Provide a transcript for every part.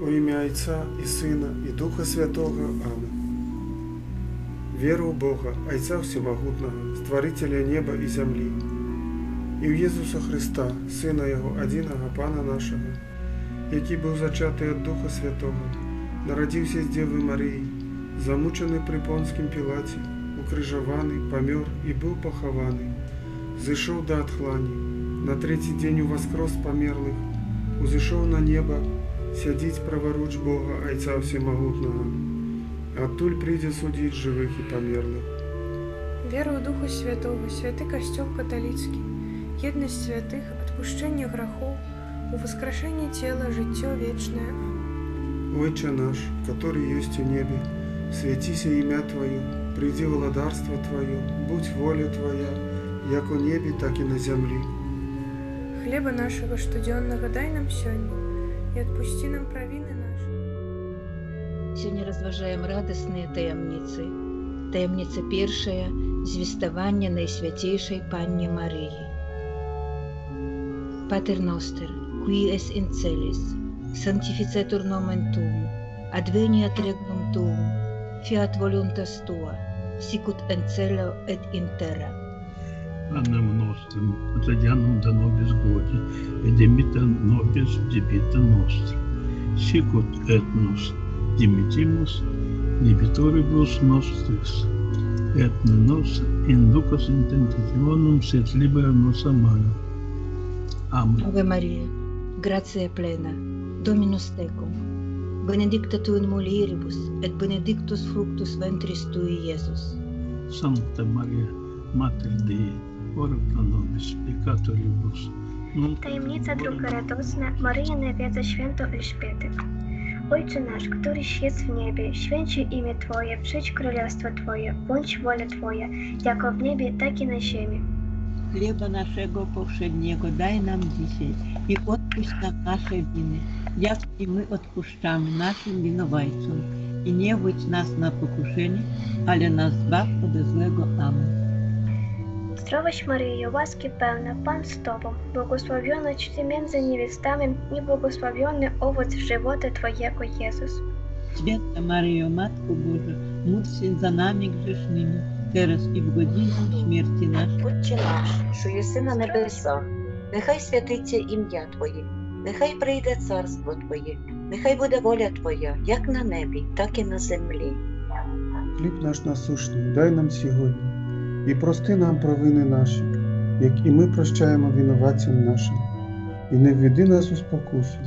Во ім'я Отця і Сина, і Духа Святого. Амин. Веру в Бога, Отця Всемогутного, Створителя неба і землі, і в Єсуса Христа, Сина Його, одиного Пана нашого, який був зачатий від Духа Святого, народився з Діви Марії, замучений при Понтськім Пілаті, укрижований, помер і був похований, зійшов до отхлані, на третій день воскрес померлих, узійшов на небо, сидить праворуч Бога, Отця Всемогутного, оттуль прийде судить живих і померлих. Веру в Духа Святого, святий Костел католицький, єдність святих, отпущення грехов, у воскрешении тела, життя вечное. Отче наш, который есть в небе, святися имя Твое, приди владарство Твое, будь воля Твоя, як у небе, так и на земле. Хлеба нашего штоденного дай нам сьогодні, і отпусти нам провины наши. Сьогодні розважаємо радісні таємниці. Таємниця перша – звістування Найсвятейшої Панні Марії. Pater noster, qui es in celis, sanctificetur nomen tuum, adveniat regnum tuum, fiat voluntas tua, sicut in cielo et in terra. Panem nostrum, quotidianum da nobis hodie, et dimitta nobis debita nostra, sicut et nos dimittimus debitoribus nostris, et ne nos inducas in tentationem, sed libera nos a malo. Amen. Ave Maria, gratia plena, Dominus tecum, benedicta tu in mulieribus, et benedictus fructus ventris tui, Iesus. Sancta Maria, Mater Dei, ora pro nobis peccatoribus, nunc Таємниця друга радосна, Мария навеца Święto Elżbiety. Ojcze nasz, któryś jest w niebie, święć imię Twoje, przyjdź królestwo Twoje, bądź wola Twoja, jako w niebie, tak i na ziemi. Хлеба нашего повседнего дай нам dzisiaj и отпусти нам наши вины, як и мы отпущаем нашим виновайцам. И не вводь нас на покушение, але нас збав от злого. Амин. Zdrowaś Maryjo, łaski pełna, Pan z Tobą, błogosławiona Ty między niewiastami i błogosławiony owoc żywota Twojego, Jezus. Święta Maryjo, Matko Boża, módl się za nami grzesznymi, teraz і в годину смерті нашої. Отче наш, що єси на небесах, нехай святиться ім'я Твоє, нехай прийде царство Твоє, нехай буде воля Твоя, як на небі, так і на землі. Хліб наш насущний дай нам сьогодні, і прости нам провини наші, як і ми прощаємо винуватцям нашим. І не введи нас у спокусу,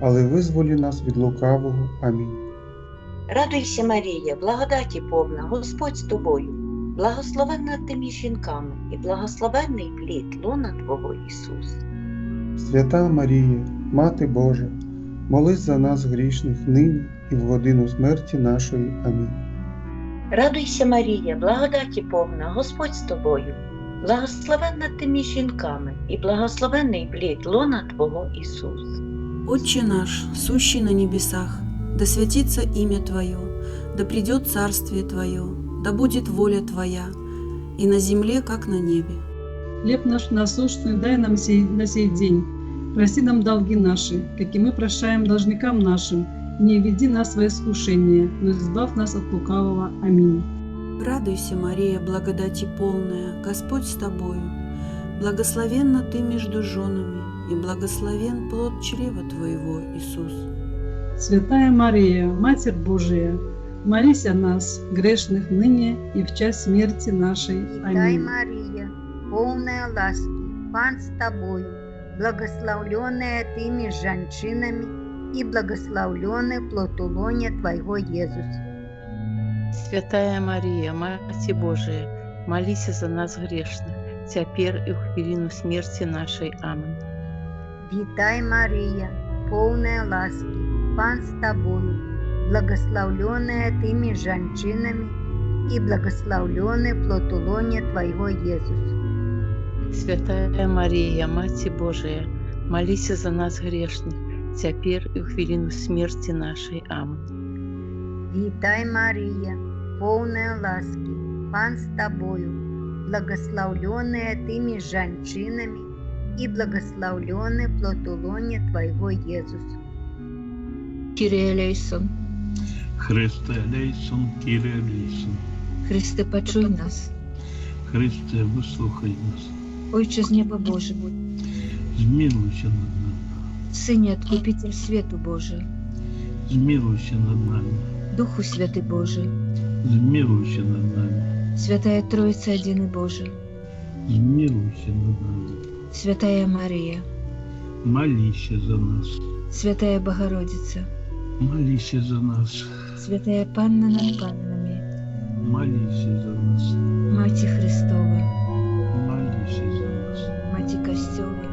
але визволі нас від лукавого. Амінь. Радуйся, Марія, благодаті повна, Господь з тобою, благословенна ти між жінками, і благословенний плід лона Твого, Ісус. Свята Марія, Мати Божа, молись за нас грішних нині і в годину смерті нашої. Амінь. Радуйся, Марія, благодаті повна, Господь з тобою, благословенна ти між жінками, і благословенний плід лона Твого, Ісус. Отче наш, сущий на небесах, да святится имя Твое, да придет царствие Твое, да будет воля Твоя, и на земле, как на небе. Хлеб наш насущный дай нам на сей день. Прости нам долги наши, как и мы прощаем должникам нашим. Не введи нас во искушение, но избавь нас от лукавого. Аминь. Радуйся, Мария, благодати полная, Господь с тобою. Благословенна ты между женами, и благословен плод чрева Твоего, Иисус. Святая Мария, Матерь Божия, молись о нас, грешных, ныне и в час смерти нашей. Дай, Аминь. Мария, полная ласки, Пан с тобою, благословленная ты между женщинами, и благословленный плод лона Твоего, Иисус. Святая Мария, Матерь Божия, молись за нас грешных, теперь и в хвилину смерти нашей. Аминь. Витай, Мария, полная ласки, Пан с тобою, благословленная ты между женщинами, и благословленный плод лона Твоего, Иисус. Святая Мария, Матерь Божия, молись за нас грешных, теперь и в хвилину смерти нашей. Аминь. Витай, Мария, полная ласки, Пан с тобою, благословленная ты между женщинами, и благословленный плод лона Твоего, Иисус. Kyrie eleison. Христе елейсон, Кирие елейсон. Христе, почуй нас. Христе, вислухай нас. Отче з неба Божого, Змилуйся над нами. Сине Откупитель свету Божий, Змилуйся над нами. Духу Святый Божий, Змилуйся над нами. Святая Троица Один и Божий, Змилуйся над нами. Святая Мария, Молися за нас. Святая Богородица, Молися за нас. Святая Панна над паннами, Молися за нас. Мати Христова, Молися за нас. Мати Костела,